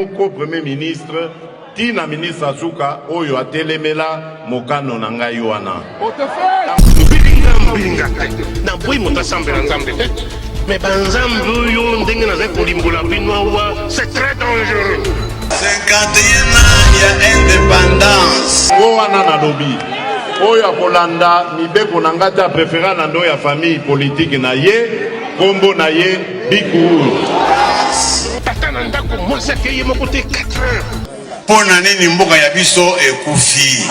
moko premier ministre tina ministre Azuka oyo atelemela mokano na ngai wana. Na boy monta sambela nzambe te. Mais banzambe yo ndenge na kolimbola binoa c'est très dangereux. 51 ans ya indépendance. Wana na lobi. Oyo akolanda mibeko na ngata préféré na ndo ya famille politique na ye, kombo na ye Bikuru. Tata na ndako mwasi akeye moko te 4 heures. Pona nini mboka ya biso ekufi.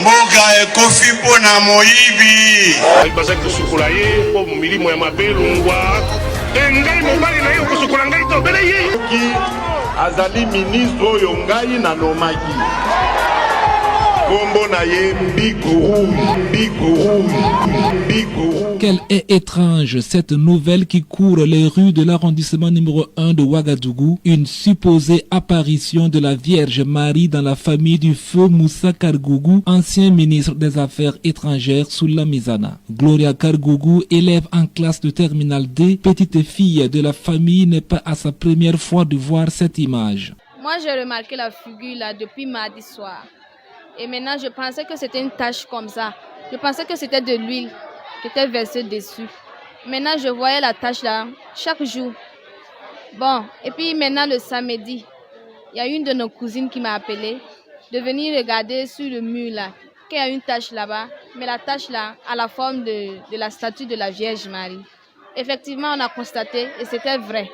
Mboka ekufi pona moyibi. Baza kusukula ye po milimo ya mabelungwa. Ngai mobali na yo kusukula ngai to bele ye. Azali ministre oyo ngai na nomaki. Kombo na ye Bikuru. Quelle est étrange cette nouvelle qui court les rues de l'arrondissement numéro 1 de Ouagadougou, une supposée apparition de la Vierge Marie dans la famille du feu Moussa Kargougou, ancien ministre des Affaires étrangères sous la Mizana. Gloria Kargougou, élève en classe de terminale D, petite fille de la famille, n'est pas à sa première fois de voir cette image. Moi j'ai remarqué la figure là depuis mardi soir. Et maintenant je pensais que c'était une tache comme ça. Je pensais que c'était de l'huile qui était versée dessus. Maintenant, je voyais la tache là chaque jour. Bon, et puis maintenant le samedi, il y a une de nos cousines qui m'a appelé de venir regarder sur le mur là, qu'il y a une tache là-bas, mais la tache là a la forme de la statue de la Vierge Marie. Effectivement, on a constaté et c'était vrai.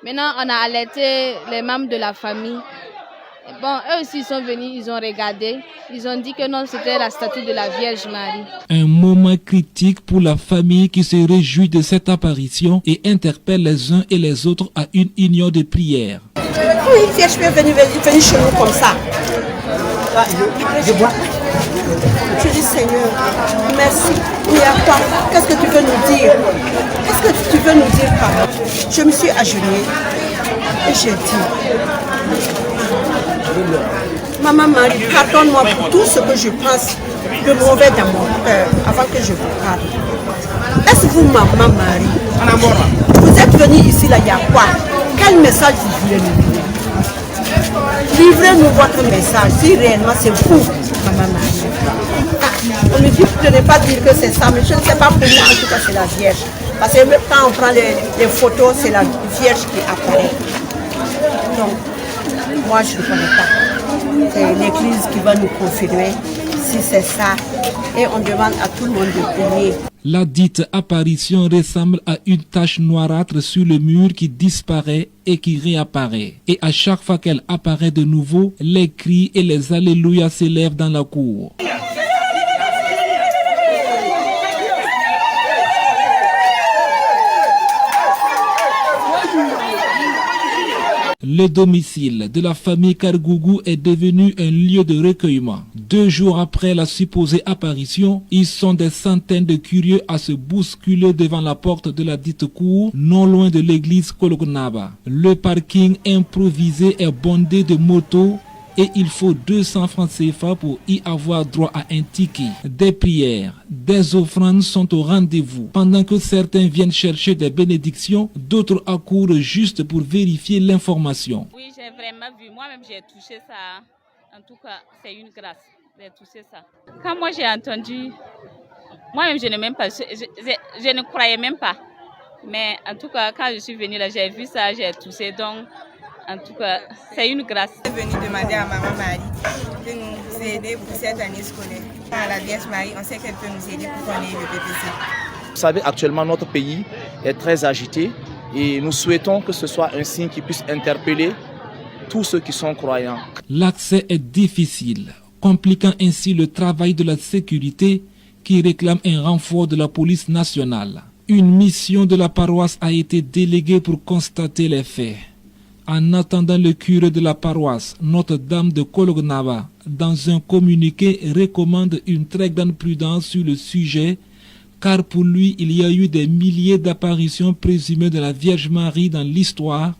Maintenant, on a alerté les membres de la famille. Bon, eux aussi sont venus, ils ont regardé, ils ont dit que non, c'était la statue de la Vierge Marie. Un moment critique pour la famille qui se réjouit de cette apparition et interpelle les uns et les autres à une union de prière. Oui, Vierge peut venir chez nous comme ça. Je vois. Je dis Seigneur, merci. Oui, à toi, qu'est-ce que tu veux nous dire? Qu'est-ce que tu veux nous dire par là? Je me suis agenouillée et j'ai dit, Maman Marie, pardonne-moi pour tout ce que je pense de mauvais dans mon cœur avant que je vous parle. Est-ce que vous, Maman Marie, vous êtes venue ici, là, il y a quoi? Quel message vous voulez nous donner? Livrez-nous votre message, si réellement c'est vous, Maman Marie. On me dit de ne pas dire que c'est ça, mais je ne sais pas pour moi, en tout cas c'est la Vierge. Parce que même quand on prend les photos, c'est la Vierge qui apparaît. Donc, moi je ne connais pas. C'est l'église qui va nous confirmer si c'est ça. Et on demande à tout le monde de prier. La dite apparition ressemble à une tache noirâtre sur le mur qui disparaît et qui réapparaît. Et à chaque fois qu'elle apparaît de nouveau, les cris et les alléluia s'élèvent dans la cour. Le domicile de la famille Kargougou est devenu un lieu de recueillement. 2 jours après la supposée apparition, ils sont des centaines de curieux à se bousculer devant la porte de la dite cour, non loin de l'église Kolognaba. Le parking improvisé est bondé de motos et il faut 200 francs CFA pour y avoir droit à un ticket. Des prières, des offrandes sont au rendez-vous. Pendant que certains viennent chercher des bénédictions, d'autres accourent juste pour vérifier l'information. Oui, j'ai vraiment vu. Moi-même, j'ai touché ça. En tout cas, c'est une grâce. J'ai touché ça. Quand moi, j'ai entendu, moi-même, je ne croyais même pas. Mais en tout cas, quand je suis venue là, j'ai vu ça, j'ai touché. Donc, en tout cas, c'est une grâce. Je suis venue demander à Maman Marie de nous aider pour cette année scolaire. À la Vierge Marie, on sait qu'elle peut nous aider pour qu'on ait le BPC. Vous savez, actuellement, notre pays est très agité et nous souhaitons que ce soit un signe qui puisse interpeller tous ceux qui sont croyants. L'accès est difficile, compliquant ainsi le travail de la sécurité qui réclame un renfort de la police nationale. Une mission de la paroisse a été déléguée pour constater les faits. En attendant, le curé de la paroisse, Notre-Dame de Kolognaba, dans un communiqué, recommande une très grande prudence sur le sujet, car pour lui, il y a eu des milliers d'apparitions présumées de la Vierge Marie dans l'histoire,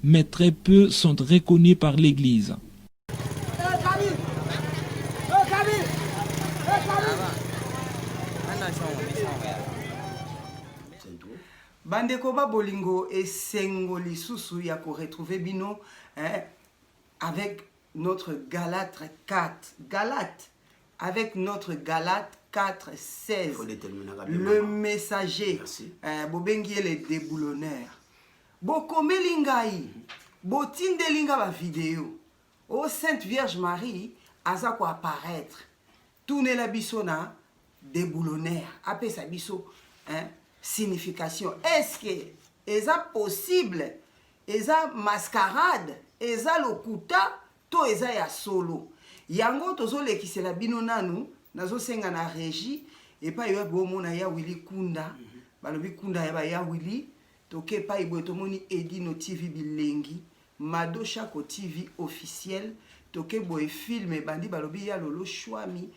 mais très peu sont reconnus par l'Église. Bandeko ba bolingo et sengoli susu ya ko retrouver bino avec notre Galate 4. Galate avec notre Galate 4, 16. Le messager. Bobengi le déboulonneur. Bokomelingai. Botindelinga ba vidéo. Au Sainte Vierge Marie, aza ko apparaître. Tourner la bisona déboulonneur. Après sa biso, signification. Est-ce que est possible? Eza mascarade, eza lokuta, to eza ya solo. Yango tozo lekisela bino nanu, nazo senga na régie, et pas yo bomona ya Willy Kunda, balobi Kunda ya Willy, toke pa ibo tomoni Edino TV bilengi, Mado Chako TV officiel, toke boy film bandi balobi ya Lolo Chouami,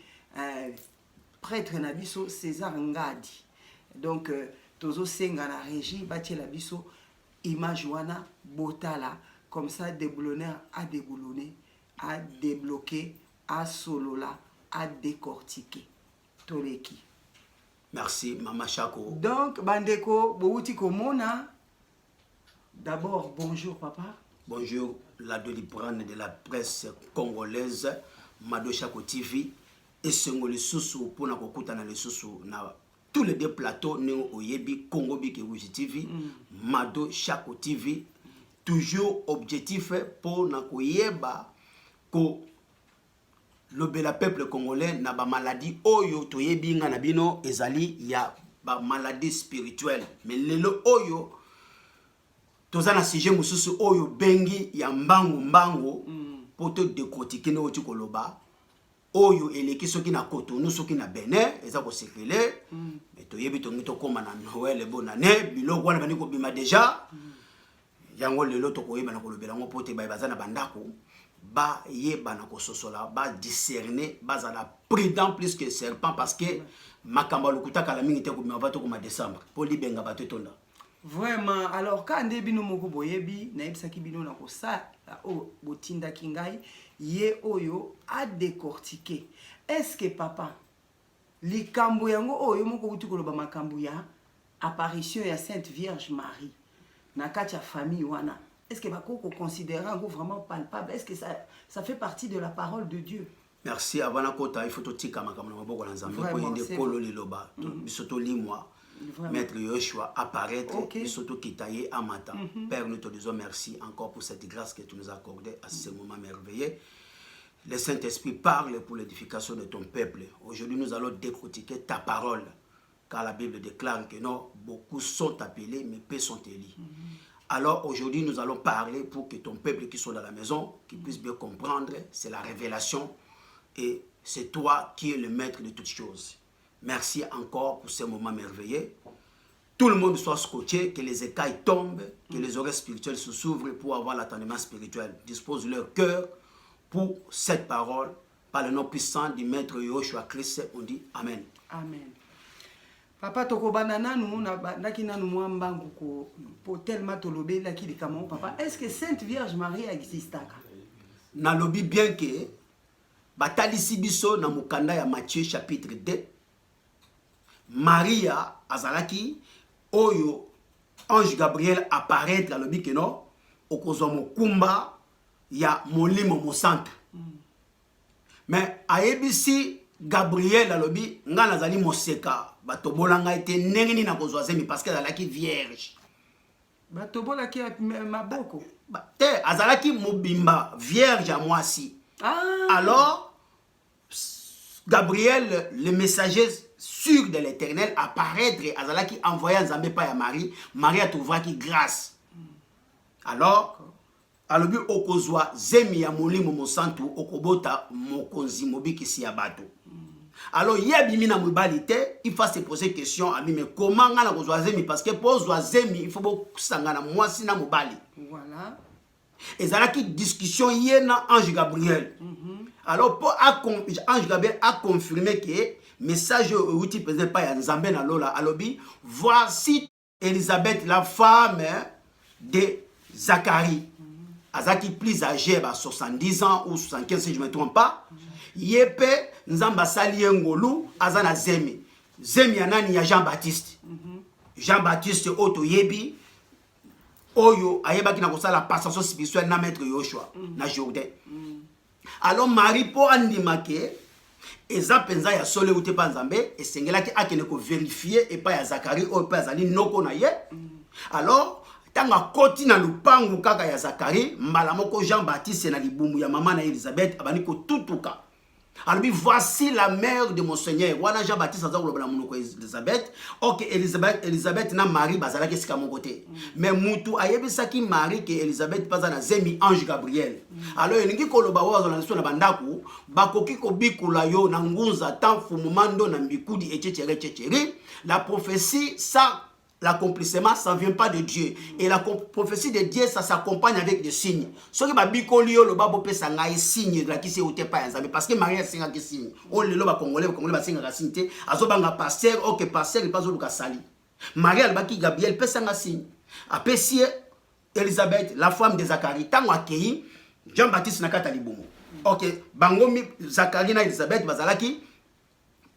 prêtre na biso César Ngadi. Donc tozo senga na régie, batie la biso image wana botala, comme ça déboulonneur a déboulonné, a débloqué, a solola, a décortiqué. Toleki. Merci, Mama Chako. Donc, Bandeko, Bouti Komona. D'abord, bonjour, papa. Bonjour, la Doliprane de la presse congolaise, Mado Chako TV. Et ce que les sous pour na les sous na tous les deux plateaux, nous oyebi Congo Biki TV, Mado Chako TV. Toujours objectif pour na koyeba ko le bel peuple congolais na ba maladie oyo toyebi nga na bino ezali ya ba maladie spirituelle mais lelo oyo tozana sujet mususu oyo bengi ya mbangu pour te décortiquer no oti koloba oyo eleki soki na Cotonou soki na Benin eza ko circuler mais toyebi tongi to koma na Noël bonne année biloko wana bani ko bima déjà yango lelo to koyeba na kolobela ngo pote ba bazana bandako ba yeba na kososola ba discerner bazala prudent plus que serpent parce que makamba lokuta kala mingi te ko bima to ko ma décembre pour libenga ba tonda. Vraiment, alors quand bino moko boyebi na ebisaki bino na ko sa o botinda kingai ye oyo a décortiquer. Est-ce que papa likambo yango oyo moko buti koloba makambo ya apparition ya Sainte Vierge Marie na katia famille wana, est-ce que bako considérer vraiment palpable? Est-ce que ça fait partie de la parole de Dieu? Merci. Avant la kota il faut to tika makambo na maboko na nzambe ko yende kolo liloba bisoto limwa Maître Yoshua apparaître bisoto kitaye amata. Père, nous te disons merci encore pour cette grâce que tu nous as accordée à ce moment merveilleux. Le Saint-Esprit parle pour l'édification de ton peuple. Aujourd'hui, nous allons décortiquer ta parole. Car la Bible déclare que non, beaucoup sont appelés, mais peu sont élus. Alors aujourd'hui, nous allons parler pour que ton peuple qui sont dans la maison, qui puisse bien comprendre, c'est la révélation et c'est toi qui es le maître de toutes choses. Merci encore pour ce moment merveilleux. Tout le monde soit scotché, que les écailles tombent, que les oreilles spirituelles se s'ouvrent pour avoir l'attendement spirituel. Dispose leur cœur pour cette parole. Par le nom puissant du maître Yoshua Christ, on dit Amen. Amen. Papa toko banana nous na bandaki nanu mwambangu ko po tellement tolobe la ki likamo papa. Est-ce que Sainte Vierge Marie existaka? Na lobi bien que batalisi biso na mukanda ya Matthieu chapitre 2. Maria azalaki oyo ange Gabriel apparaître la lobi que non okozwa mokumba ya molimo mo centre. Mais ayebisi Gabriel alobi nga nazali moseka batobolanga ete ndenge na kozwa zemi parce que azalaki vierge batobolaki maboko te azalaki mobimba vierge à mwasi. Alors Gabriel le messager sûr de l'Éternel apparaître azalaki envoyé Nzambe pa ya Marie. Marie a trouvé grâce. Alors alobi okozwa zemi ya molimo mosantu okobota mokonzi mobikisi ya bato. Alors yebimi na mobalité, il faut se poser question à mais comment nga na kozwa zemi parce que pour kozwa zemi il faut bosanga na mwasi na mobali. Voilà. Ezalaki discussion yena ange Gabriel. Alors pour ange Gabriel a confirmé que message outil pesait pas ya Nzambe na lola alobi voici Élisabeth la femme de Zacharie. Azaki plus âgé à 70 ans ou 75 si je ne me trompe pas. Yepe nzamba sali ngolu azana zemi. Zemi anani ya Jean-Baptiste. Jean-Baptiste Oto Yebi, Oyo, Ayebaki na kosala passation spirituelle na maître Yoshua, na Jourdain. Alors Marie pour andimake, eza penza ya sole ou te panzambe, et sengelaki akene ko vérifier et pas ya Zacharie ou pas azali noko na ye. Alors, tanga koti na lupangu kaka ya Zacharie, mbala moko Jean-Baptiste na libumu ya maman na Elisabeth, abani ko tutuka. Alors, voici la mère de mon Seigneur. Wana Jean-Baptiste a dit Elisabeth. Ok, Elisabeth na Marie bazala qu'est-ce qu'à mon côté. Mais Moutou ayebi saki Marie que Elisabeth pas na zemi ange Gabriel. Alors il ngi ko loba wa na na bandaku bakoki ko bikula yo na ngunza tant fumumando na mbikudi etchere. La prophétie ça l'accomplissement, ça ne vient pas de Dieu. Et la prophétie de Dieu, ça s'accompagne avec des signes. Ce qui va bicolio, le babo peut s'engager signe de la qui s'est ôté par exemple. Parce que Marie a signé des signes. On le loba congolais va signer la signe. Azobanga pasteur, ok pasteur, il passe au Lucas Sali. Marie al-Baki Gabriel peut s'engager signe. Après si Elisabeth, la femme de Zacharie, tant accueilli, Jean-Baptiste Nakata Libomo. Ok, Bangomi, Zacharie na Elisabeth, Bazalaki,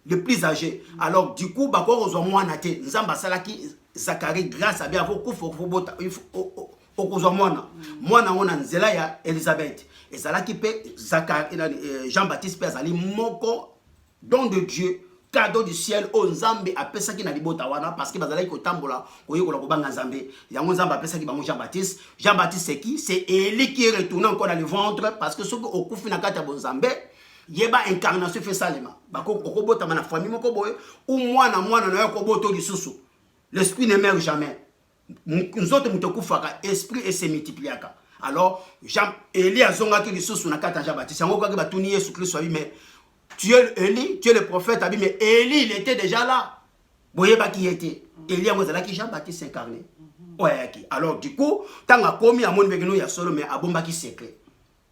le plus âgé. Alors du coup, Bakor aux moi naté, Nzamba Salaki. Zacharie grâce à bien beaucoup mwana ona nzela ya Elisabeth et ça là qui peut Jean-Baptiste peut azali moko don de Dieu cadeau du ciel au Nzambe apesa ki na libota wana parce que bazala ko tambola ko yekola ko banga Nzambe yango Nzambe apesa ki bango Jean-Baptiste c'est qui c'est Élie qui est retourné encore dans le ventre parce que ce que okufi na kata bon Nzambe yeba incarnation fait salema bako okobota na famille moko boye ou mwana na yo ko boto lisusu. L'esprit ne meurt jamais. Nous autres, nous esprit et se multiplie. Alors, Élie a zonga qui les sous na kata Jean-Baptiste. On va dire Tony Jésus Christ mais tu es Élie, tu es le prophète mais Élie il était déjà là. Voyez pas qui était. Élie a mozala qui Jean-Baptiste incarné. Ouais, alors du coup, tant a commis à mon begeno ya solo mais a bomba qui secret.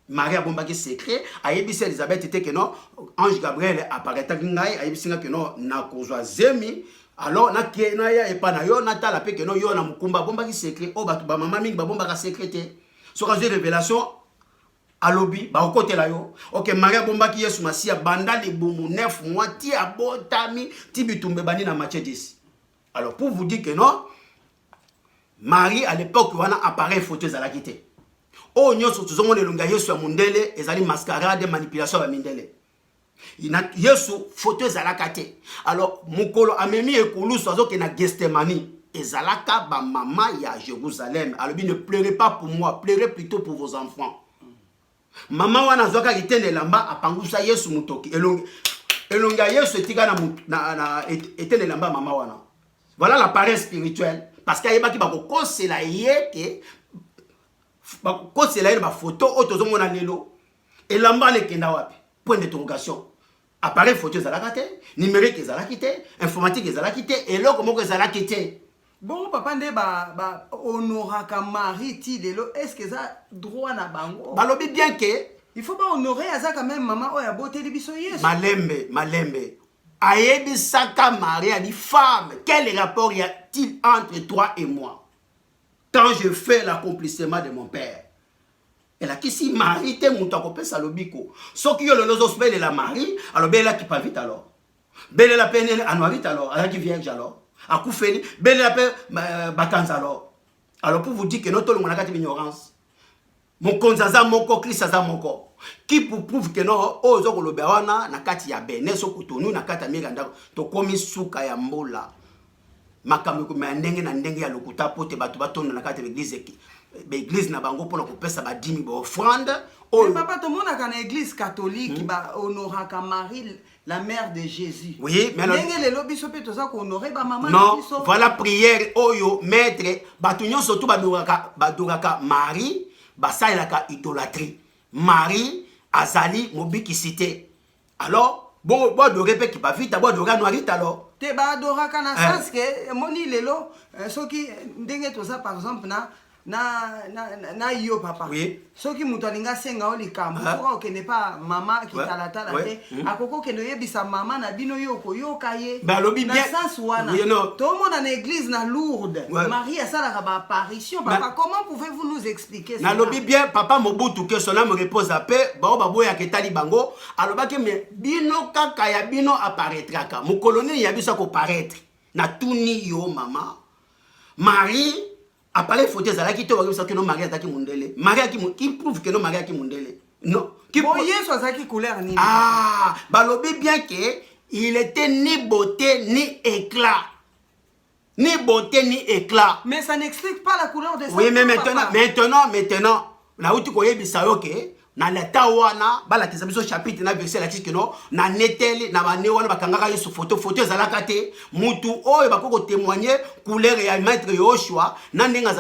Marie a bomba qui secret, a yebisi Elisabeth était que non, ange Gabriel apparaît à ngai, a yebisi que non na kozwa zemi. Alors na ya epa na yo na tala pe que non yo na mukumba bomba ki secret o batu ba mama mingi ba bomba ka secrété so ka révélation à lobby ba côté la yo OK Maria bomba ki Yesu Masia banda le bomu 9 mois ti abotami ti bitumbe bani na Matthieu 10. Alors pour vous dire que non Marie à l'époque wana appareil photo za la quitté o nyoso tuzongo le lunga Yesu ya mundele ezali mascarade manipulation ba mindele. Yesu photo ezalaka te. Alors mukolo amemi ekulu sozo ke na Gethsemane ezalaka ba mama ya Jérusalem. Alors ne pleurez pas pour moi, pleurez plutôt pour vos enfants. Mama wana zoka kitende lamba apangusa Yesu mutoki. Elonga Yesu etika na etende lamba mama wana. Voilà l'appareil spirituel parce qu'il y a qui ba ko kosela yeke ba kosela ba photo otozo mona lelo elamba le kenda wapi. Point d'interrogation. Appareil photo ezalaka te, numérique ezalaki te, informatique ezalaki te, et là comment ezalaki te. Bon papa nde ba honoraka Marie ti lelo, est-ce que ça droit na bango? Balobi bien que il faut pas honorer ça quand même maman oya beauté libiso Yesu. Malembe. Ayebi saka Marie a dit femme, quel rapport y a-t-il entre toi et moi? Quand je fais l'accomplissement de mon père. Et là, qui si Marie te moutakope salobiko. Ce qui est le lozo de la Marie, alors belle qui pas vite alors. Belle la peine anuarite alors, elle qui vierge alors. A koufeli, belle la peine batanza alors. Alors pour vous dire que notre monde a gâté l'ignorance. Mon konzaza moko, krisaza moko. Qui pour prouve que non, ozo kolobewana na kati ya bene so kutonu na kati ya miranda to komi suka ya mbola. Makambo ko ndenge na ndenge ya lokuta pote batu batonda na kati ya l'église. L'église na bango pour pesa ba 10 000 offrande. Mais papa tout le monde a une église catholique qui va honorer Marie la mère de Jésus. Oui, mais non. Voilà prière oyo maître batunyo surtout baduraka Marie basalaka idolâtrie. Marie azali mobikisité. Alors bon adorer pe ki ba vite adorer noirite alors. Te ba adoraka na sens que moni lelo soki ndenge to ça par exemple na yo papa. Oui. Soki mutu alinga senga o likambo soka okende pa mama ki talatala te akoko kende yebisa mama na bino yoko yoka ye na sens wana to mona na église na Lourdes Marie asalaka ba apparition papa comment pouvez-vous nous expliquer ça? Na lobi bien papa Mobutu que son âme repose à paix ba boya ke tali bango alobaki me bino kaka ya bino apparaîtraka mo colonel ya biso ko paraître na tuni yo mama Marie appareil photo ezalaki to bakisa que non Marie azaki mundele. Marie qui prouve que non Marie aki mundele. Non. Qui bon Yesu azaki couleur ni. Ah, balobi bien que il était ni beauté ni éclat. Ni beauté ni éclat. Mais ça n'explique pas la couleur de sa oui, mais maintenant, na uti koyebisa yo ke na leta wana bala kisabiso chapitre na verset la que non na neteli na bane wana bakangaka yesu photo ezalaka te mutu oyo bakoko témoigner couleur ya maître Yoshua na ndenga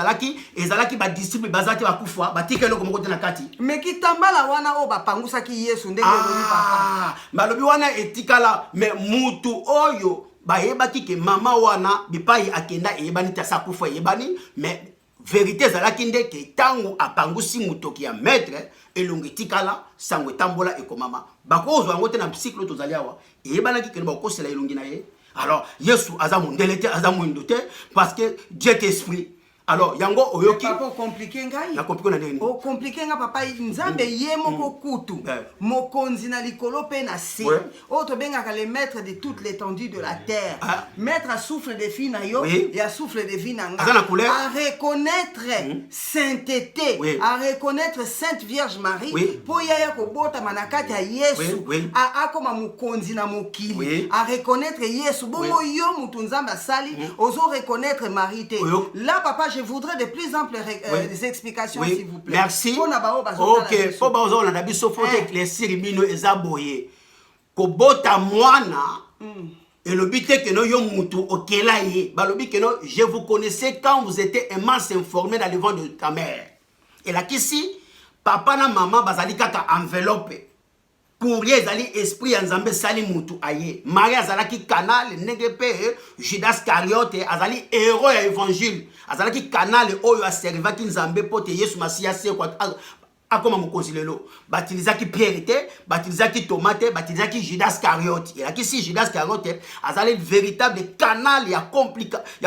ezalaki ba disciple bazati bakufa batike loko moko te na kati mais kitambala wana o bapangusaki yesu ndenge lobi papa balobi wana etikala mais mutu oyo bayebaki ke mama wana bipai akenda eyebani ta sakufa eyebani mais vérité ezalaki nde ke tango apangusi mutoki ya maître elongi tikala sango tambola ekomama bakozwa yango te na cycle tozali awa eyebanaki ke bakosela elongi na ye alors yesu aza mundele te aza mwindo te parce que Dieu est esprit. Alors yango oyoki papa compliqué ngai na compliqué na nini o compliqué nga papa nzambe ye moko kutu mokonzi na likolo pe na se o to bengaka le maître de toute l'étendue de la terre maître à souffle de vie na yo et à souffle de vie na nga à reconnaître sainteté à reconnaître Sainte Vierge Marie po ya ko bota manakati ya Yesu a akoma mokonzi na mokili à reconnaître Yesu bongo yo mutu nzambe asali ozo reconnaître Marie te là papa je voudrais de plus amples des explications s'il vous plaît. Merci. Ok, po bazo na biso faut éclaircir mino ezaboye. Ko bota mwana et le but est que no yo mutu okela ye. Balobi que no je vous connaissais quand vous étiez immense informé dans le ventre de ta mère. Et là qu'ici papa na maman bazali kaka enveloppe. Courrier ezali esprit ya nzambe sali mutu aye. Marie azalaki canal ndenge pe Judas Iscariote azali héros ya évangile. Azalaki canal oyo aservaki nzambe pote Yesu Masiya se kwa akoma mokonzi lelo. Batilizaki Pierre te, batilizaki Thomas te, batilizaki Judas Iscariote. Et là si Judas Iscariote azali véritable canal ya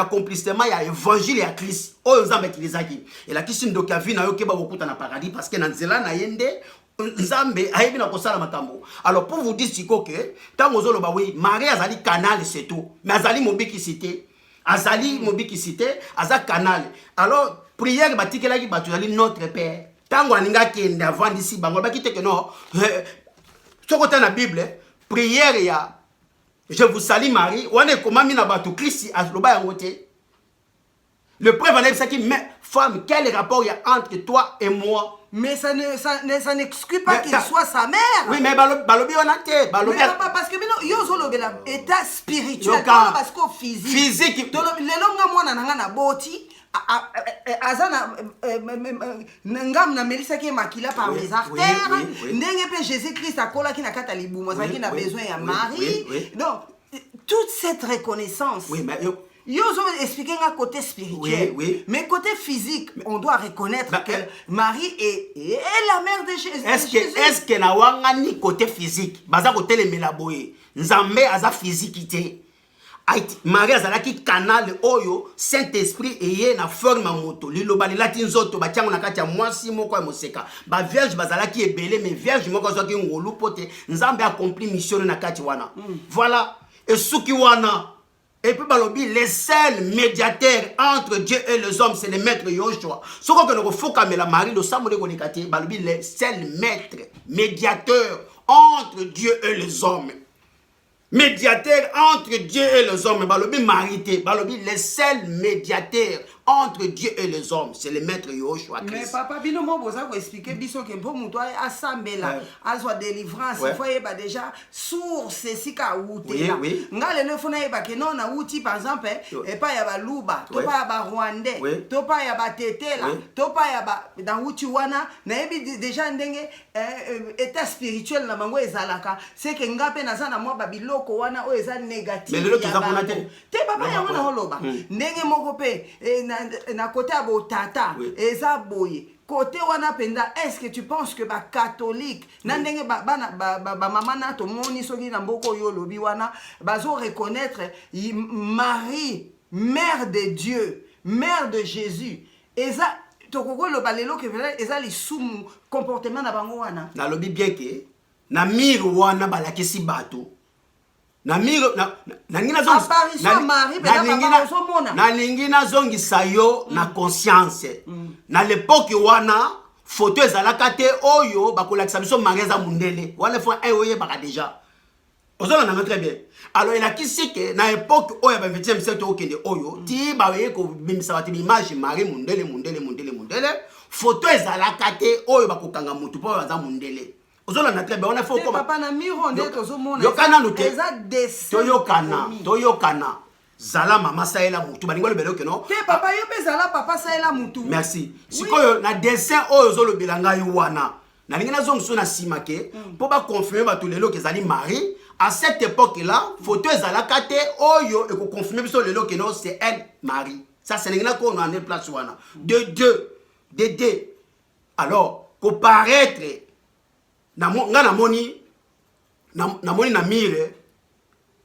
complicitement ya évangile ya Christ. Oyo nzambe tilizaki. Et là si ndoka vi na yo ke ba bokuta na paradis parce que na nzela na yende Nzambe ayebi na kosala makambo. Alors pour vous dire siko que tango zoloba oui Marie azali canal c'est tout mais azali mobikisité aza canal. Alors prière batikelaki batu azali notre père tango aninga kende avant d'ici bango bakite que non soko ta na Bible prière ya je vous salue Marie wana komami na batu Christ azloba yango te. Le prêtre va dire ça qui mais femme quel rapport il y a entre toi et moi? Mais ça n'exclut pas qu'il soit sa mère. Oui, mais balobi on a te. Balobi parce que maintenant yozo lobela état spirituel parce que physique. Le longa mwana nanga na boti azana ngam na melisa ki makila par les artères. Ndenge pe Jésus Christ akola ki na kata libumo zaki na besoin ya Marie. Donc toute cette reconnaissance. Oui, mais Yo expliquer un côté spirituel, mais côté physique, on doit reconnaître que Marie est la mère de Jésus. Est-ce que na wanga ni côté physique, baza côté le melaboye, nzambe aza physiquité. Marie azalaki canal oyo Saint-Esprit eye na forme moto liloba lati nzoto batiango na kati ya mwasi moko ya moseka ba vierge bazalaki ebele mais vierge moko azwaki ngolu pote nzambe accompli mission na kati wana. Voilà et suki wana. Et puis balobi les seuls médiateurs entre Dieu et les hommes c'est le maître Yoshua. Ce que nous faut comme la Marie le samedi konekati balobi les seuls maîtres médiateurs entre Dieu et les hommes. Médiateur entre Dieu et les hommes. Balobi marité, balobi les seuls médiateurs entre Dieu et les hommes, c'est le maître Yoshua Christ. Mais papa bino mo boza ko expliquer biso ke mpo muto asambela azwa délivrance voyez ba déjà source sika utela ngale le fona yeba ke non na uti par exemple et pas ya ba luba to pa ya ba rwandais to pa ya ba tetela to pa ya ba dans uti wana na yebi déjà ndenge état spirituel na bango ezalaka c'est que ngape na sana mwa ba biloko wana o eza négatif ya te papa ya wana holoba ndenge moko pe na côté abo tata eza boye côté wana penda est-ce que tu penses que ba catholique na ndenge ba mama na to moni soki na mboko yo lobi wana bazo reconnaître Marie mère de Dieu mère de Jésus eza tokoko lo balelo ke eza li sumu comportement na bango wana na lobi bien que na miru wana balakisi bato na miro na ngina zongi apparition Marie na lingina zongi sayo na conscience na l'époque wana photo ezalaka te oyo bakolakisa biso Marie za mundele wana fois un oye baka déjà ozona na très bien alors il a kisi que na époque oyo ba 20e siècle okende oyo ti ba weye ko bimisa bati image Marie mundele photo ezalaka te oyo bakokanga mutu po baza mundele ozona na très bien on a fait comme papa na miro ndeto zomona yokana no te toyokana zala mama saela mutu balingo le belo ke no te papa yo be zala papa saela mutu merci sikoyo na dessin oyo zolo belanga yo wana na lingina zongiso na simake po ba confirmer ba tulelo ke zali Marie à cette époque là photo ezalaka te oyo e ko confirmer biso lelo ke no c'est elle Marie ça c'est lingina ko na place wana de deux alors ko paraître na moni na mire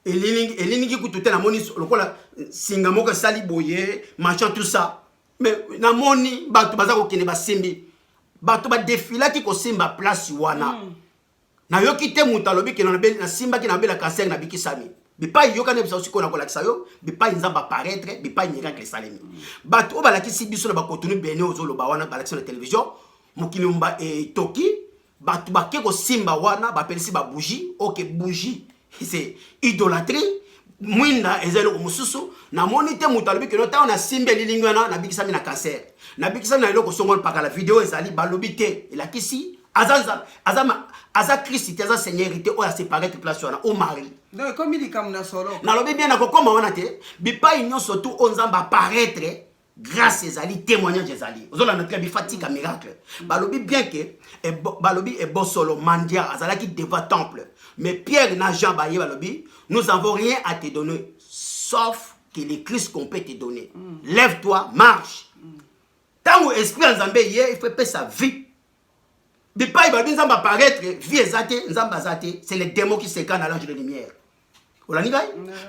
elingi kutute na moni lokola singa moko sali boye machin tout ça mais na moni bato baza ko kende basimbi bato ba défila ki ko simba place wana na yoki te mutalobi ke na simba ki na bela cancer na bikisami bipa yoka ne bisa siko na kolakisa yo bipa nzamba paraître bipa miracle salemi bato o balaki biso na bakotunu bene ozolo ba wana balaki na télévision mokilumba toki bato bake ko simba wana ba pelisi ba bougie OK bougie c'est idolâtrie mwinda ezelo ko mususu na monite mutalobi ke no ta na simbe lilingwana na bikisami na cancer na bikisami na loko songo paka la vidéo ezali balobi te elakisi aza Christ aza seigneurie o a séparé toute place wana o mari donc comme il comme na solo na lobi bien na kokoma wana te bipa union surtout on zamba paraître grâce ezali témoignage ezali ozola na très bifatika miracle balobi bien que balobi e bosolo mandia azalaki devant temple mais Pierre na Jean baye balobi nous avons rien à te donner sauf que le Christ qu'on peut te donner lève-toi marche tant esprit nzambe hier il faut payer sa vie bipa balobi nzamba paraître vie ezate nzamba zate c'est les démons qui se cachent à l'ange de lumière olanigai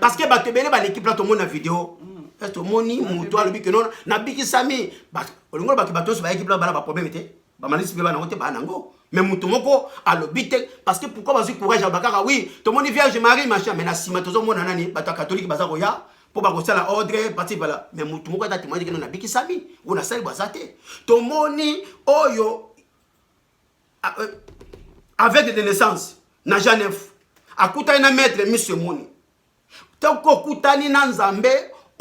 parce que batebele ba l'équipe là tout le monde na vidéo est moni muto alobi ke non na biki sami ba olingolo ba kibato so ba équipe là ba problème te ba malisi ba na ngote ba nango mais muto moko alobi te parce que pourquoi ba courage ba kaka oui tout le monde Vierge Marie machin mais na sima tozo mona nani ba catholique ba za koya po ba ko sala ordre parti voilà mais muto moko ta témoigner ke non na biki sami ona sali ba zate to moni oyo avec de naissance na Genève akuta na maître monsieur moni toko kutani na nzambe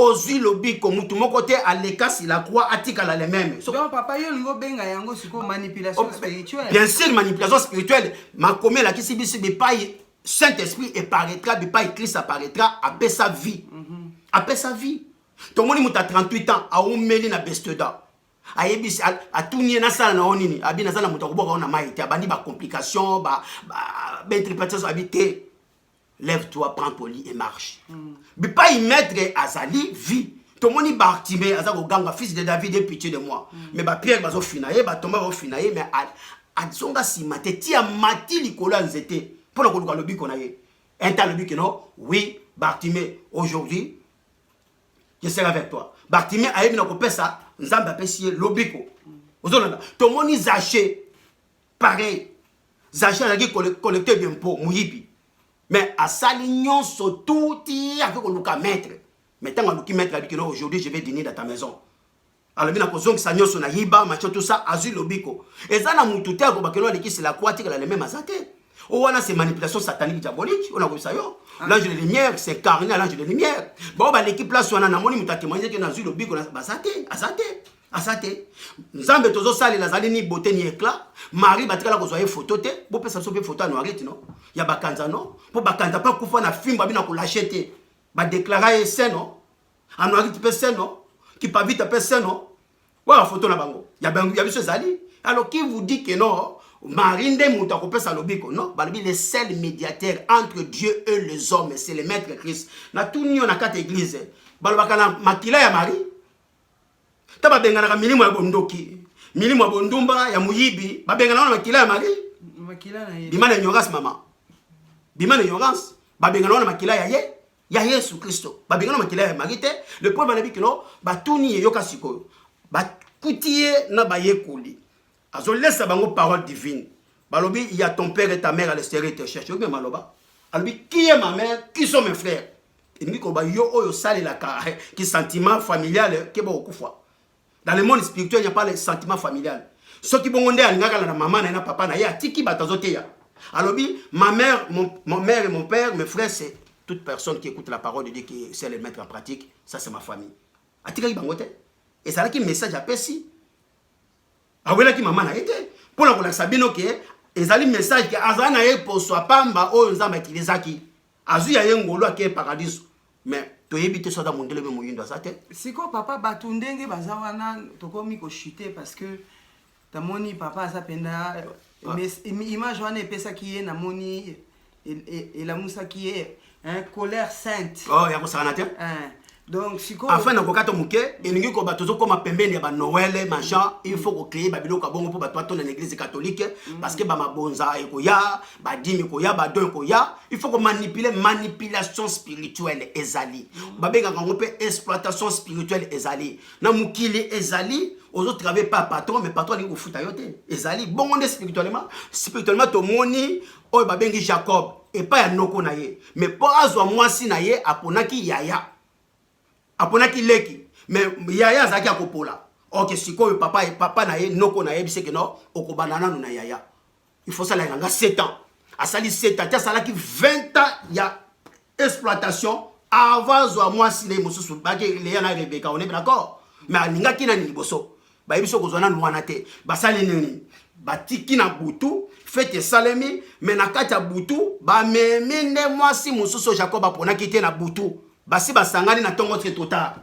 ozui lobiko mutu moko te alekasi la croix atikala les mêmes donc papa yo lingo benga yango siko manipulation spirituelle bien sûr manipulation spirituelle makome la kisi bisi bipai Saint-Esprit apparaîtra bipai Christ apparaîtra après sa vie après sa vie to moni muta 38 ans a umeli na besteda ayebisi atuni na sala na onini abina sala muta kuboka ona maite abandi ba complication ba interprétation habité. Lève-toi, prends ton lit et marche. Bipa y mettre azali vie. Tout le monde Bartimée, azako ganga fils de David et pitié de moi. Mais ba Pierre bazo finaye, ba Thomas bazo finaye, mais azonga si mate tia mati likola nzete. Pour le koluka lobi konaye. Un temps lobi que non, oui, Bartimée, aujourd'hui je serai avec toi. Bartimée a émis na kopesa, nzamba pesiye lobiko. Ozolanda, tout le monde zaché pareil. Zaché na ki collecteur d'impôt muyibi. Mais à Salignon, tout il y a que maître. Mais tant que maître a dit que aujourd'hui je vais dîner dans ta maison. Alors bien que zong sanyo sona hiba machin tout ça azul lobiko. Et ça na mututé ko bakelo de qui c'est la croix que la même azate. O wana c'est manipulation satanique diabolique. On a vu ça yo. L'ange de lumière c'est carné l'ange de lumière. Bon ba l'équipe là sona na moni mutaki témoigner que na azul lobiko na azate. Asate nzambe tozo sali la zali ni beauté ni éclat Marie batikala ko zoye photo te bo pesa so pe photo noirite non ya bakanza non po bakanza pa kufa na film babina ko lâcher ba déclarer c'est non en noirite pe c'est non qui pas vite pe c'est non wa photo na bango ya biso zali alors qui vous dit que non Marie nde muta ko pesa lobiko non balobi le seul médiateur entre Dieu et les hommes c'est le maître Christ na tout nyo na kata église balobaka na makila ya Marie taba bengana milimo ya bondoki milimo ya bondumba ya muyibi babengana na makila ya Marie makila na ye bimana ignorance mama bimana ignorance babengana na makila ya Yesu Kristo babengana na makila ya Marie te le pauvre banabi kino batuni yoka sikoyo bakutie na bayekuli azo laisse bango parole divine balobi il y a ton père et ta mère à l'extérieur te cherche bien maloba alobi qui est ma mère, qui sont mes frères. Et nous ko ba yo oyo sale la qui sentiment familial ke ba okufa. Dans le monde spirituel, il n'y a pas le sentiment familial. Ceux qui bongonde alingaka na maman na papa na ya tiki batazote ya. Alobi ma mère, mon mère et mon père, mes frères, c'est toute personne qui écoute la parole de Dieu qui sait les mettre en pratique, ça c'est ma famille. Atika bangote. Et ça là qui message à Pessi. Awela ki maman na été pour la kola sabino ke ezali message que azana ye pour soit pamba o nzamba kilizaki. Azu ya yengolo ke paradis. Mais to yebite soda mondele be moyindo asate. Siko papa batundenge bazawana tokomi ko chuter parce que ta moni papa sa penda image wana epesa ki na moni et la musa qui est colère sainte. Oh ya ko sana te. Donc siko enfin na kokato muke elingi ko batozo koma pembeni ya ba Noël machin il faut ko créer ba biloko bongo pour bato na l'église catholique parce que ba mabonza ekoya ba dimi ekoya ba don ekoya il faut ko manipuler manipulation spirituelle ezali ba benga ngo pe exploitation spirituelle ezali na mukili ezali aux autres travailler pas patron mais patron li ko futa yote ezali bongo ne spirituellement to moni o ba bengi Jacob et pas ya noko na ye mais pour azwa mwasi na ye aponaki yaya aponaki leki mais yaya azaki akopola ok siko papa na ye noko na ye bise que non okobanana na yaya il faut ça la nga 7 ans asali 7 ans ça la ki 20 ans ya exploitation avant zo moi si les mususu ba ke le yana Rebecca on est d'accord mais alinga kina ni liboso ba yebiso kozwana nwana te basali nini batiki na butu fete salemi mais na kata butu ba memine moi si mususu Jacob aponaki te na butu basi basangani na tongo très total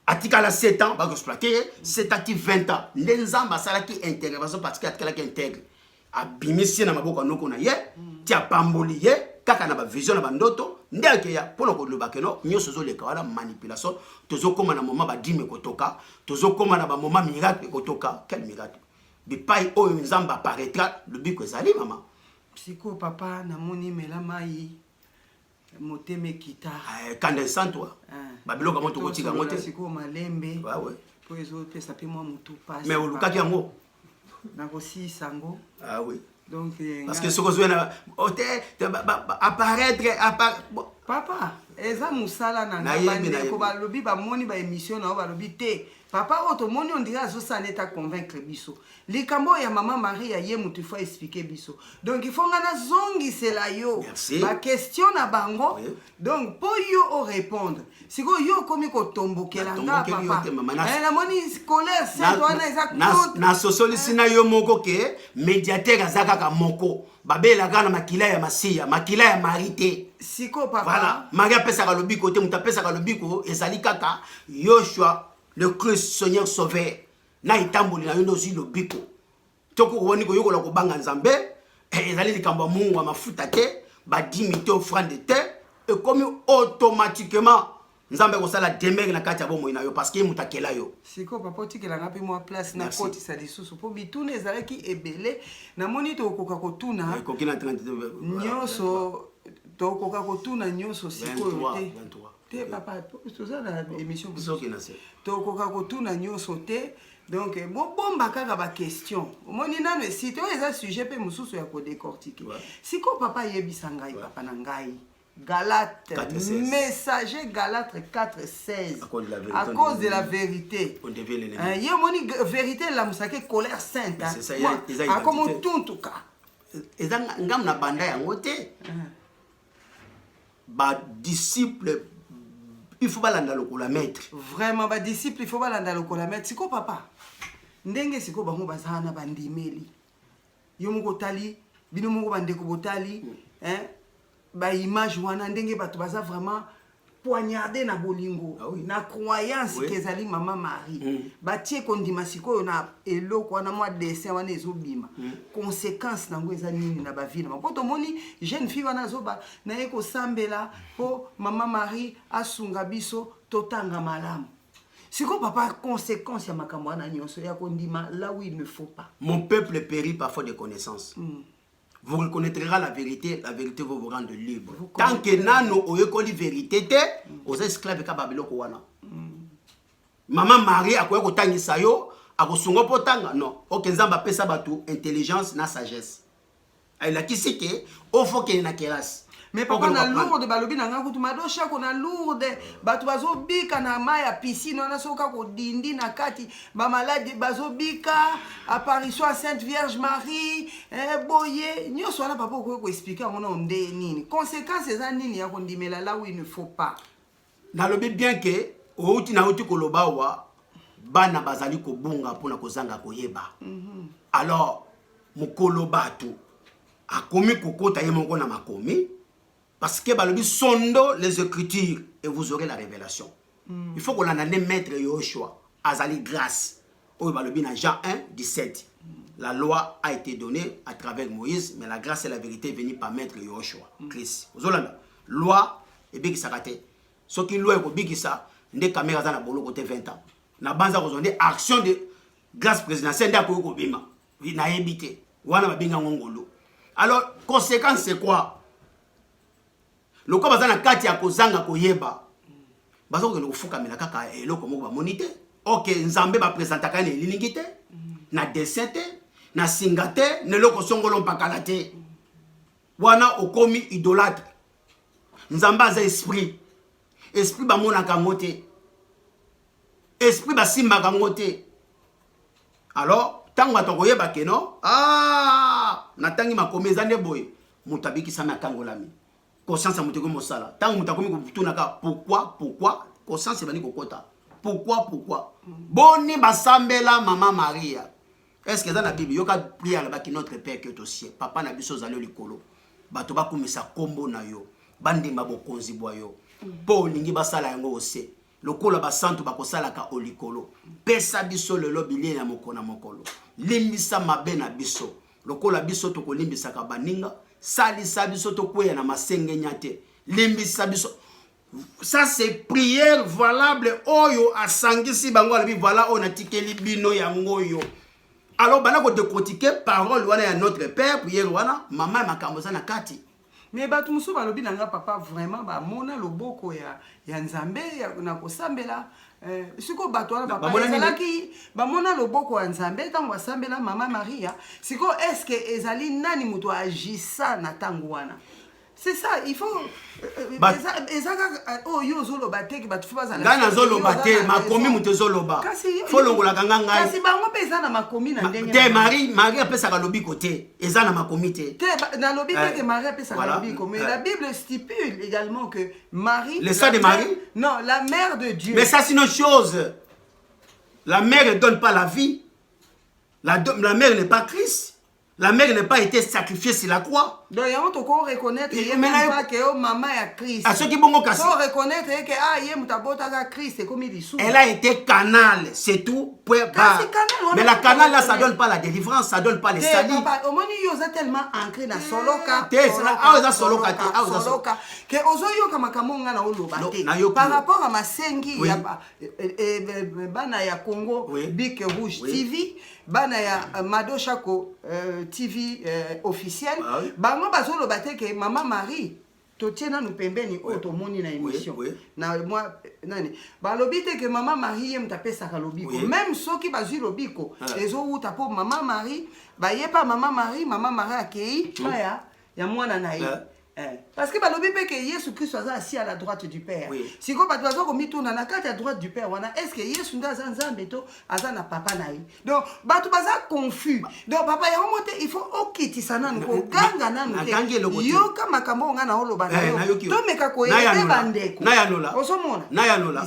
atika la 7 ans ba exploiter 7 ans 20 ans nzamba sala ki intervention parce que atika la ki intègre abimisi na maboko noko na ye ti apamboli ye kaka na ba vision na bandoto ndeke ya pona ko loba keno nyoso zo leka wala manipulation tozo koma na moment ba dime kotoka tozo koma na ba moment miracle kotoka quel miracle bipai oyo nzamba paraîtra le biko ezali mama psycho papa na moni melamai moteme kita condensant toi babilo kama tokotika mote siko malembe wa ouais po ezo pesa pe moi mutu passe mais olukaki yango na kosi sango oui donc parce que ce que je na apparaître papa eza musala na ngabande ko balobi ba moni ba émission na ba lobi te papa oto moni on dirait zo ça n'est à convaincre biso likambo ya maman Marie ye mutu faut expliquer biso donc il faut ngana zongi c'est la yo ba question na bango donc pour yo o répondre siko yo komi ko tombokela nga papa na moni scolaire c'est toi na exact na sosolisi na yo moko ke médiateur azaka ka moko babela kana makila ya masiya makila ya marité siko papa voilà Maria pesa ka lobiko te muta pesa ka lobiko ezali kaka Yoshua le Christ Seigneur Sauveur na itamboli na yondo zi lobiko toko woni ko yokola ko banga nzambe ezali likambo mungu wa mafuta te ba dimite offrande te et comme automatiquement nzambe ko sala demeure na kati ya bomo ina yo parce que mutakela yo siko papa tikela ngapi moi place na koti sa lisusu po bitune ezalaki ebele na moni to koka kotuna ko kina 30 nyoso to koka kotuna nyoso siko te te papa to za na émission bisoki na se to koka kotuna nyoso te donc bon bomba kaka ba question moni nano si to eza sujet pe mususu ya ko décortiquer siko papa yebisa ngai papa na ngai Galate, messager Galate 4:16 à cause de la vérité. On devient l'ennemi. Il y a une vérité la musake colère sainte. C'est ça, il y a comme tout en tout cas. Et dans ngam na banda ya ngote. Ba disciple il faut balanda lokola maître. Vraiment ba disciple il faut balanda lokola maître. Siko papa. Ndenge siko bango bazana bandimeli. Yo moko tali, bino moko bandeko botali, ba image wana ndenge bato baza vraiment poignardé na bolingo na croyance kezali maman Marie batie kondima sikoyo na eloko wana mwa dessin wana ezobima conséquence nango eza nini na ba vie na poto moni jeune fille wana zoba na eko sambela po maman Marie asunga biso totanga malamu siko papa conséquence ya makambo wana nyonso ya kondima là où il ne faut pas. Mon peuple périt par faute de connaissance. Vous reconnaîtrez la vérité vous vous rendre libre. Tant que nano oyekoli vérité te, aux esclaves ka babiloko wana. Maman Marie akoya kotangisa yo, akosunga potanga non. OK nzamba pesa batu intelligence na sagesse. Elle a qui c'est que au faut qu'il na classe. Mais papa na lourde balobi na ngakutu madosha kona lourde batu bazobika na maya piscine on a soka ko dindi na kati ba malade bazobika apparition à Sainte Vierge Marie boye nyoso wana papa ko expliquer ngona onde nini conséquences za nini ya kondimela là où il ne faut pas na lobi bien que outi na outi koloba wa bana bazali ko bunga pona kozanga koyeba alors mukolo batu akomi kokota ye moko na makomi parce que balobi sondo les écritures et vous aurez la révélation. Il faut qu'on en ait maître Yoshua azali grâce. Oyo balobi na Jean 1 17. La loi a été donnée à travers Moïse mais la grâce et la vérité est venue par maître Yoshua Christ. Ozolanda loi et biki sakate. Ce qui loi ko biki sa nde caméra za na bolo côté 20 ans. Na banza ko zonde action de grâce présidentielle nda ko ko bima. Na yebité. Wana babinga ngongolo. Alors, conséquence c'est quoi? Le corps bazana kati ya kozanga koyeba. Bazo ko fuka mela kaka eloko moko ba monité. OK, nzambe ba présenter ka ne lingité. Na desete, na singate, ne loko songolo pakalate. Wana okomi idolâtre. Nzamba za esprit. Esprit ba mona ka ngote. Esprit ba simba ka ngote. Alors tango atokoyeba ke no natangi makomeza nde boy mutabiki sama kangolami conscience ya muteko mosala tango mutakomi kutuna ka pourquoi conscience bani kokota pourquoi boni basambela mama Maria est-ce que dans la Bible yoka prière là notre père qui est au ciel papa na biso zalo likolo bato bakumisa kombo na yo bandimba bokonzi bwa yo po lingi basala yango ose lokola basantu bakosalaka olikolo pesa biso lelo bilie na mokona mokolo limbisa mabe na biso lokola biso to kolimbisaka baninga salisa biso to kweya na masenge nyate limbisa biso. Ça c'est prière valable oyo asangisi bango alabi voilà on a tikeli bino yango yo. Alors bana ko décortiquer parole wana ya notre père prière wana mama makambo za na kati. Mais batu musu balobi nanga papa vraiment ba mona loboko ya nzambe ya na kosambela siko batu wana papa ezalaki ba mona loboko ya nzambe tango asambela mama Maria siko est-ce que ezali nani muto agissa na tango wana? C'est ça, il faut oh yo zolo bateki batu fubaza na ngana zolo bate makomi muto zolo ba folongola kanga ngai kasi bango pesa na makomi na ndenge te Marie apesa ka lobiko te eza na makomi te na lobiko que Marie apesa ka lobiko mais la Bible stipule également que Marie le sang de Marie non la mère de Dieu mais ça c'est une autre chose. La mère ne donne pas la vie. La mère n'est pas Christ. La mère n'a pas été sacrifiée sur la croix. Donc, il y a un reconnaître que maman est Christ. À ceux qui vont reconnaître que Christ, c'est comme il dit. Elle a été canal, c'est tout. Mais la canal là, ça donne pas la délivrance, ça donne pas les salis. Au moins, il y a tellement ancré dans Soloka. Par rapport à ma sengi, bana ya Congo, Big Rouge TV, bana ya Madoshako TV officiel, bango bazolo bateke mama Marie totiena nous pembeni otomoni na émission na moi nani balobi te que mama Marie yem tapesa ka lobiko même soki bazui lobiko ezo uta po mama Marie ba yepa mama Marie akei ya mwana na ye. Parce que balobi pe que Jésus Christ soit assis à la droite du Père. Si ko bato bazo ko mituna na kati à droite du Père wana est-ce que Jésus ndaza nzambe to azana papa na ye. Donc bato baza confus. Donc papa ya moté il faut okitisa nanu ko ganga nanu te. Yo kama makambo ngana oloba na yo. To meka ko yete bandeko. Na ya lola. Osomona. Na ya lola.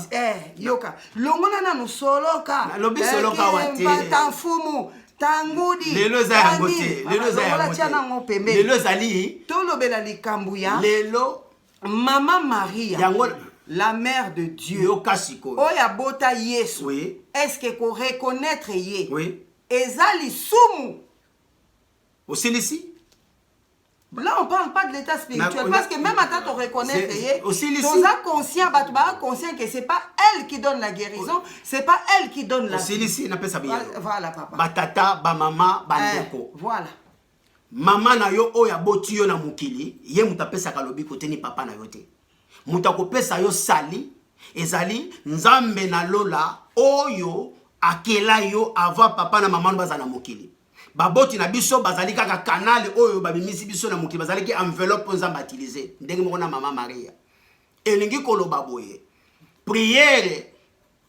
Yoka. Longona nanu soloka. Na lobi soloka wate. Batamfumu. Tangudi lelo za yangote lelo zali tolobela likambuya lelo mama Maria la mère de Dieu oya bota Yesu est-ce que ko reconnaître ye ezali sumu osilisi. Là, on ne parle pas de l'état spirituel. Parce que même à temps, on reconnaît conscient que ce n'est pas elle qui donne la guérison, ce n'est pas elle qui donne la vie. Voilà, papa. Batata, ba mama, bandeko. Voilà. Mama na yo oya boti yo na mukili, ye mutapesa kalobi kote ni papa na yo te. Mutakopesa yo sali, ezali nzambe na lola oyo akela yo avant papa na mama baza na mukili. baboti na biso bazali kaka canal oyo babimisi biso na mokili bazali ki enveloppe nzamba utiliser ndenge moko na mama Maria elingi koloba boye prière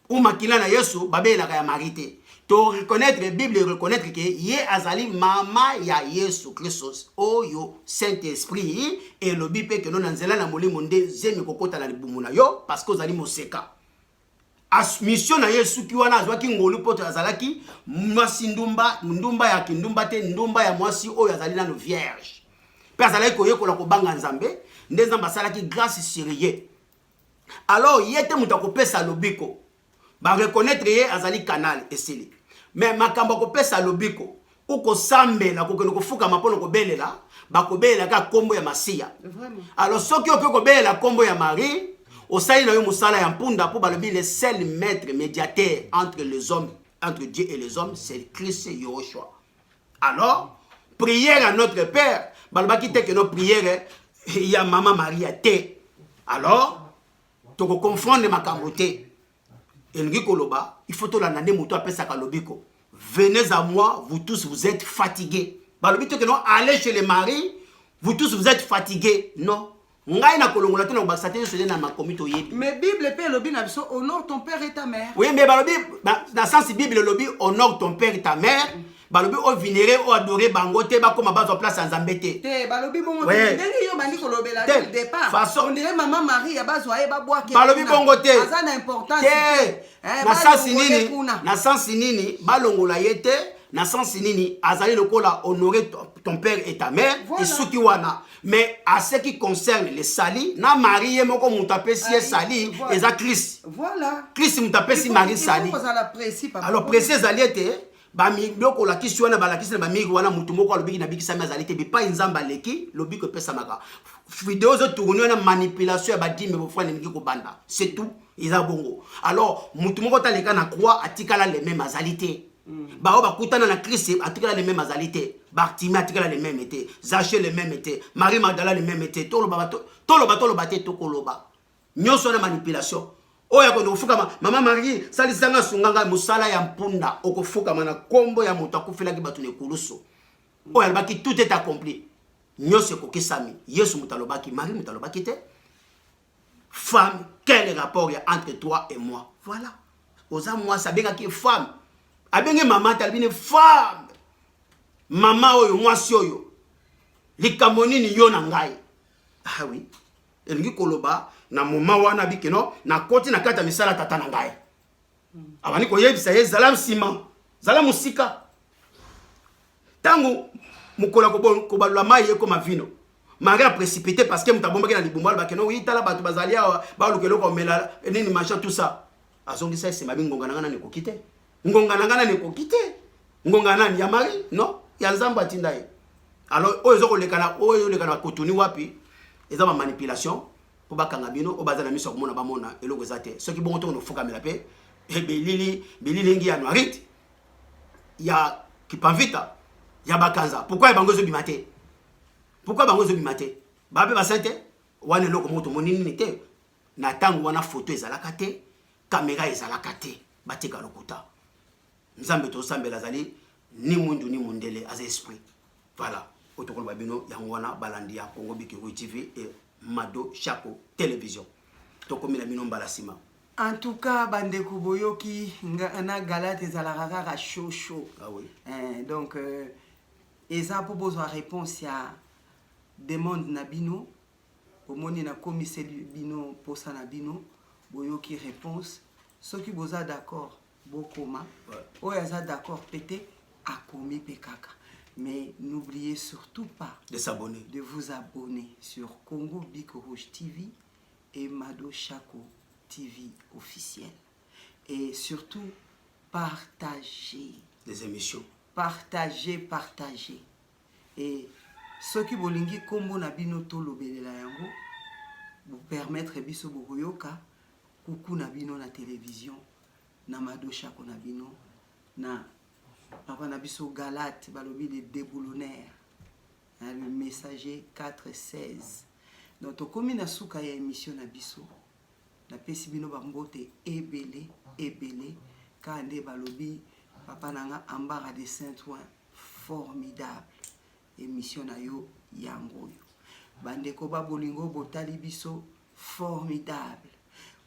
ou makila na Yesu babelaka ya marité to reconnaître Bible reconnaître que ye azali mama ya Yesu Christos oyo Saint-Esprit et le bipe que non nzela na molimo nde zemi kokota na libumu na yo parce que ozali moseka as mission na Yesu ki wana azwaki ngolu poto azalaki mwasi ndumba ya kindumba te ndumba ya mwasi oyo azali na vierge pe azalaki koyekola kobanga nzambe nde nzamba salaki grâce sur ye alors yete mutakopesa lobiko ba reconnaître ye azali canal esili mais makambo kopesa lobiko uko sambela kokeno kofuka mapono kobelela bakobelela ka kombo ya Masia alors soki okoko belela kombo ya Marie osali na yo musala ya mpunda po balobi le seul maître médiateur entre les hommes entre Dieu et les hommes c'est Christ Yoshua alors prière à notre Père balobaki te que nos prières ya mama Maria te alors toko confondre makambo te elingi koloba il faut to la nande muto apesa ka lobiko venez à moi vous tous vous êtes fatigués balobi te que non allez chez les maris vous tous vous êtes fatigués non ngai na kolongola te na basate so na makomito yebi mais Bible pe lobi na biso honore ton père et ta mère oui mais balobi na sens Bible lobi honore ton père et ta mère balobi o vénérer o adorer bango te ba koma bazo place en zambete te balobi bongo te ndenge yo bandi kolobela dès le départ on dirait maman Marie ya bazo aye ba boake balobi bongo te ça na importance na sens nini balongola yete na sens nini azali lokola honorer ton père et ta mère et suki wana mais à ce qui concerne les sali na Marie moko mutapesi sali eza Christ voilà Christ mutapesi Marie sali alors précis zaliete ba mi lokola kisi wana balakisi na ba mi wana mutu moko alobiki na bikisa mazalite bi pa nzamba leki lobiko pesa maka vidéo zo tourner na manipulation ya ba dime bo fwa ningi ko banda c'est tout eza bongo alors mutu moko taleka na croix atikala les mêmes azalité ba bakutana na Christ atikala les mêmes azalité Bartimée atikala les mêmes été Zachée les mêmes été Marie Magdala les mêmes été toloba te tokoloba nyonso na manipulation oya ko fuka mama Marie salisanga sunganga musala ya mpunda okofuka mana kombo ya moto akufela ki batu ne kuluso oya baki tout est accompli nyonso ko kesami Yesu mutalobaki Marie mutalobaki te femme quel rapport y a entre toi et moi voilà oza moi sabenga ki femme abenge mama talbine femme mama oyo mwasi oyo likamoni ni yo na ngai ah oui elingi koloba na moma wana bikeno na koti na kata misala tata na ngai abani ko yebisa ye zala sima zala musika tangu mukola ko balula mai ko mavino Maria précipité parce que mutabombaki na libumbala bakeno wi tala batu bazalia ba lukelo ko mela nini machin tout ça azongisa sima bingonga nanga ne ko kite ngonga nanga ne ko kite ngonga nani ya Marie non ya nzamba tindaye alors oyo lekana kotuni wapi eza ma manipulation pour bakanga bino obazana miso komona bamona eloko ezate soki bongo to no fuka mela pe belili ngi ya noirite ya kipavita ya bakanza pourquoi bangozo bimate babe basante wane loko moto monini te na tangu wana photo ezalaka te caméra ezalaka te batika lokuta nzambe to sambela zali ni mundu ni mundele as esprit voilà otokolo babino yango wana balandi ya Congo Bikiru TV et Mado Chako Télévision tokomila bino mbala sima en tout cas bandeko boyoki na Galate ezalaka kaka chaud ah oui donc eza po bozwa réponse ya demande na bino omoni na commissaire bino posa na bino boyoki réponse soki boza d'accord bokoma oyo aza d'accord pété akomi pe kaka mais n'oubliez surtout pas de vous abonner sur Congo Bikiru TV et Mado Chako TV officiel et surtout partagez les émissions partagez et ceux qui bolingi kombo na bino to lobelela yango vous permettre biso bokoyoka kuku na bino na télévision na Mado Chako na bino na papa na biso Galate balobi de déboulonnaire le messager 416 donc tokomi na suka ya émission na biso na pesi bino bambote ebele kande balobi papa nanga ambara de Saint-Ouen formidable. Émission na yo yango. Bandeko ba bolingo botali biso formidable.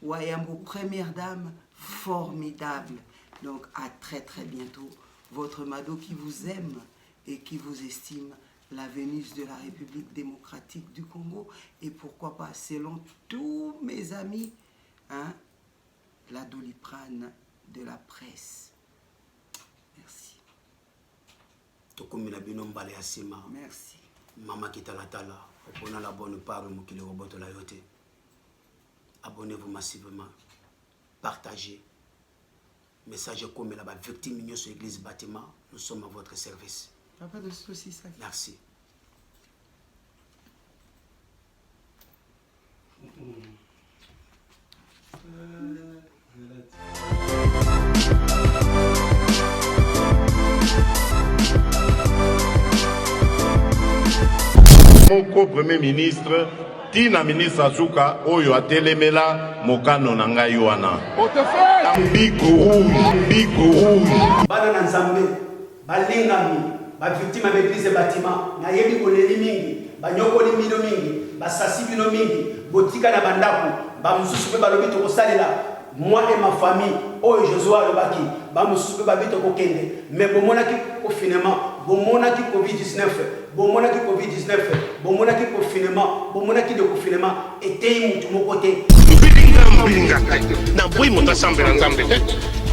Wayambo première dame formidable. Donc à très très bientôt. Votre Mado qui vous aime et qui vous estime, la Vénus de la République démocratique du Congo. Et pourquoi pas, selon tous mes amis, hein, la Doliprane de la presse. Merci. Merci. Maman qui t'a la tala, on a la bonne part, qui le robot la yote. Abonnez-vous massivement. Partagez. Message comme la victime de sur l'église bâtiment, nous sommes à votre service. Pas de soucis, ça. Merci. Mon premier ministre, Tina ministre Azuka, Oyo Atelemela, Mokano Nangayuana. Bico rouge. Banana Nzambe, Balingami, ba victime de l'église bâtiment, na yebi koleli mingi, ba nyokoli mino mingi, ba sasi bino mingi, botika na bandaku, ba mususu pe balobi to kosalela. Moi et ma famille, oh Joshua le baki, ba mususu pe babito ko kende, mais bomona ki confinement, bomona ki Covid-19, bomona ki Covid-19, bomona ki confinement, bomona ki de confinement, était mutu mon côté. Na boy mota sambela nzambe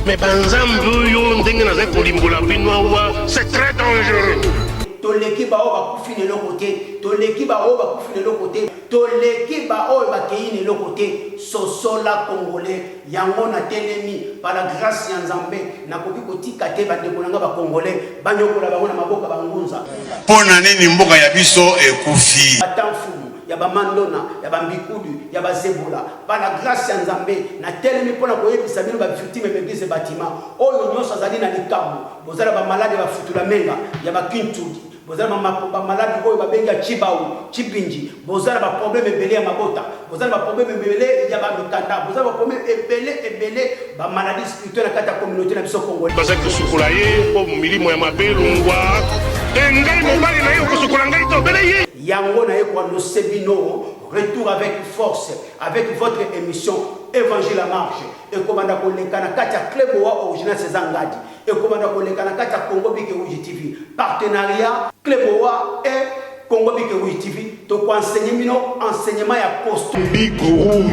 mais banzambe yo ndenge na za kolimbola binoa c'est très dangereux. Toleki ba o ba kufine le côté, toleki ba o ba kufine le côté, toleki ba o ba keine le côté, sosola congolais yango na telemi par la grâce ya nzambe na koki kotika te ba dekolanga ba congolais ba nyokola ba na maboka ba ngunza. Pona nini mboka ya biso ekufi. Atamfumu ya ba mandona ya ba mbikudu ya ba zebola par la grâce ya nzambe na telemi pona koyebisa bino ba victime de l'église bâtiment oyo nyoso azali na likambo bozala ba malade ba futula menga ya ba kintudi bozala ba malade oyo ba benga chibau chibinji bozala ba problème ebele ya mabota bozala ba problème ebele ya ba mikanda bozala ba problème ebele ba maladie spirituelle kata communauté na biso congolais baza kusukula ye po milimo ya mabelungwa ngai mobali na yo kusukula ngai to bele ye yango na ye kwa no sebino retour avec force avec votre émission Évangile à marche et commanda kolekana kata Kleboa original César Ngadi et commanda kolekana kata Congo Bike Rouge TV partenariat Kleboa et Congo Bike Rouge TV to enseignement ya poste Bico rouge.